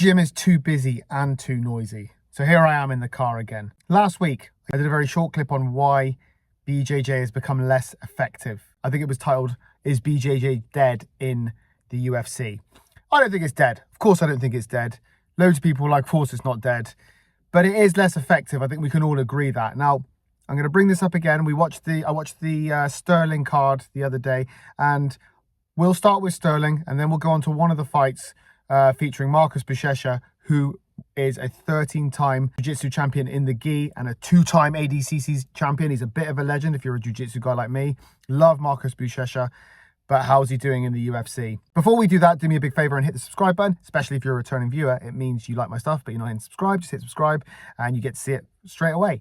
gym is too busy and too noisy. So here I am in the car again. Last week, I did a very short clip on why BJJ has become less effective. I think it was titled, "Is BJJ dead in the UFC?" I don't think it's dead. Of course I don't think it's dead. Loads of people are like, of course it's not dead. But it is less effective. I think we can all agree that. Now, I'm going to bring this up again. I watched the Sterling card the other day, and we'll start with Sterling, and then we'll go on to one of the fights featuring Marcus Buchecha, who is a 13-time Jiu-Jitsu champion in the gi and a 2-time ADCC champion. He's a bit of a legend if you're a Jiu-Jitsu guy like me. Love Marcus Buchecha, but how's he doing in the UFC? Before we do that, do me a big favor and hit the subscribe button, especially if you're a returning viewer. It means you like my stuff, but you're not hitting subscribe. Just hit subscribe and you get to see it straight away.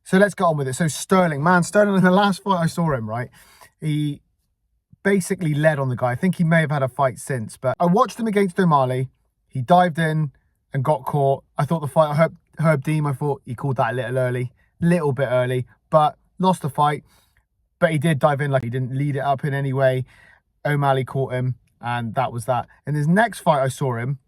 So let's get on with it. So Sterling, in the last fight I saw him, right, he basically led on the guy. I think he may have had a fight since, but I watched him against O'Malley. He dived in and got caught. I thought the fight, Herb Deem, I thought he called that a little bit early, but lost the fight. But he did dive in, like he didn't lead it up in any way. O'Malley caught him, and that was that. In his next fight I saw him,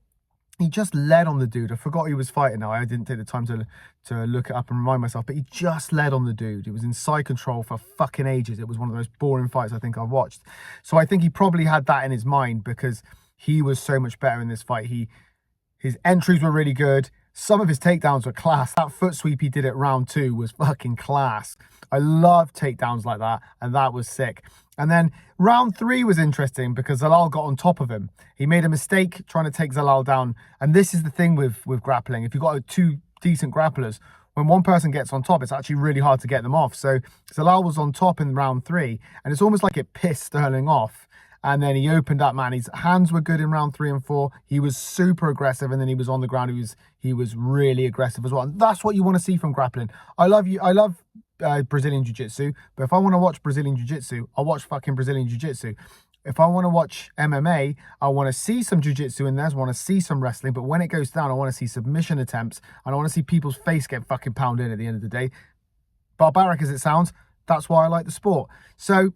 he just led on the dude. I forgot he was fighting now. I didn't take the time to look it up and remind myself, but he just led on the dude. He was in side control for fucking ages. It was one of the most boring fights I think I've watched. So I think he probably had that in his mind because he was so much better in this fight. His entries were really good. Some of his takedowns were class. That foot sweep he did at round 2 was fucking class. I love takedowns like that, and that was sick. And then round 3 was interesting because Zalal got on top of him. He made a mistake trying to take Zalal down. And this is the thing with grappling. If you've got 2 decent grapplers, when one person gets on top, it's actually really hard to get them off. So Zalal was on top in round 3, and it's almost like it pissed Sterling off. And then he opened up, man. His hands were good in round 3 and 4. He was super aggressive, and then he was on the ground. He was really aggressive as well. And that's what you want to see from grappling. I love Brazilian Jiu-Jitsu, but if I want to watch Brazilian Jiu-Jitsu, I'll watch fucking Brazilian Jiu-Jitsu. If I want to watch MMA, I want to see some Jiu-Jitsu in there. I want to see some wrestling. But when it goes down, I want to see submission attempts, and I want to see people's face get fucking pounded in at the end of the day. Barbaric as it sounds, that's why I like the sport. So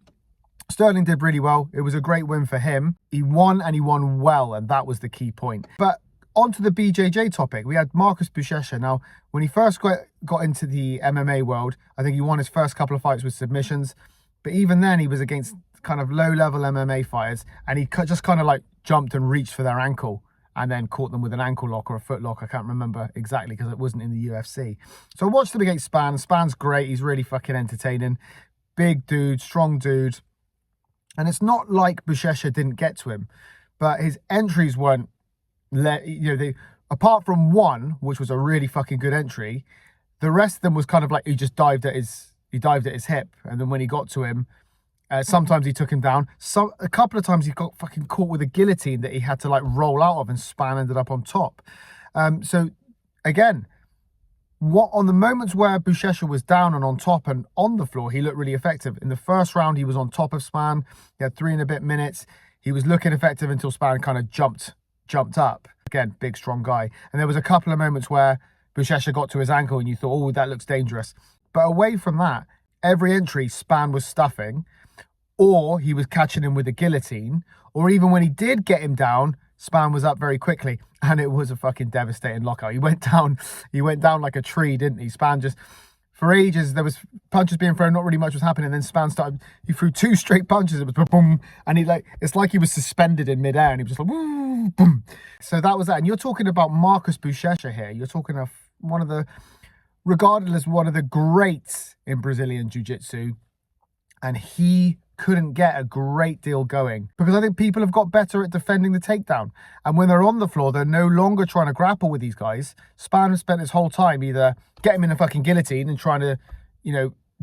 Sterling did really well. It was a great win for him. He won, and he won well, and that was the key point. But on to the BJJ topic. We had Marcus Buchecha. Now, when he first got into the MMA world, I think he won his first couple of fights with submissions. But even then, he was against kind of low-level MMA fighters, and he just kind of like jumped and reached for their ankle and then caught them with an ankle lock or a foot lock. I can't remember exactly because it wasn't in the UFC. So I watched him against Span. Span's great. He's really fucking entertaining. Big dude, strong dude. And it's not like Buchecha didn't get to him, but his entries weren't, apart from one, which was a really fucking good entry, the rest of them was kind of like he dived at his hip, and then when he got to him, sometimes he took him down. A couple of times he got fucking caught with a guillotine that he had to like roll out of, and Span ended up on top. So again, on the moments where Buchecha was down and on top and on the floor, he looked really effective. In the first round, he was on top of Span. He had 3 and a bit minutes. He was looking effective until Span kind of jumped up. Again, big, strong guy. And there was a couple of moments where Buchecha got to his ankle and you thought, oh, that looks dangerous. But away from that, every entry Span was stuffing, or he was catching him with a guillotine, or even when he did get him down, Span was up very quickly, and it was a fucking devastating lockout. He went down like a tree, didn't he? Span just, for ages, there was punches being thrown, not really much was happening, and then Span he threw 2 straight punches, it was boom, and it's like he was suspended in midair, and he was just like, woo, boom. So that was that. And you're talking about Marcus Buchecha here. You're talking of regarded as one of the greats in Brazilian Jiu-Jitsu, and he couldn't get a great deal going because I think people have got better at defending the takedown, and when they're on the floor, they're no longer trying to grapple with these guys. Span has spent his whole time either get him in a fucking guillotine and trying to,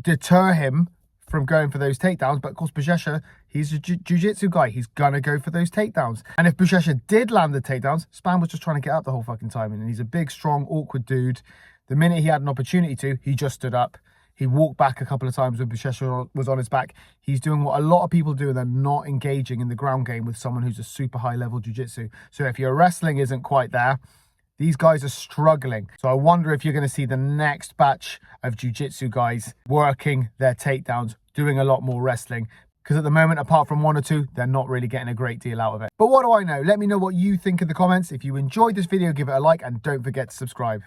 deter him from going for those takedowns. But of course, Buchecha, he's a jiu-jitsu guy. He's gonna go for those takedowns. And if Buchecha did land the takedowns, Span was just trying to get up the whole fucking time. And he's a big, strong, awkward dude. The minute he had an opportunity to, he just stood up. He walked back a couple of times when Buchecha was on his back. He's doing what a lot of people do, and they're not engaging in the ground game with someone who's a super high-level jiu-jitsu. So if your wrestling isn't quite there, these guys are struggling. So I wonder if you're going to see the next batch of jiu-jitsu guys working their takedowns, doing a lot more wrestling, Because at the moment, apart from one or two, they're not really getting a great deal out of it. But what do I know? Let me know what you think in the comments. If you enjoyed this video, give it a like and don't forget to subscribe.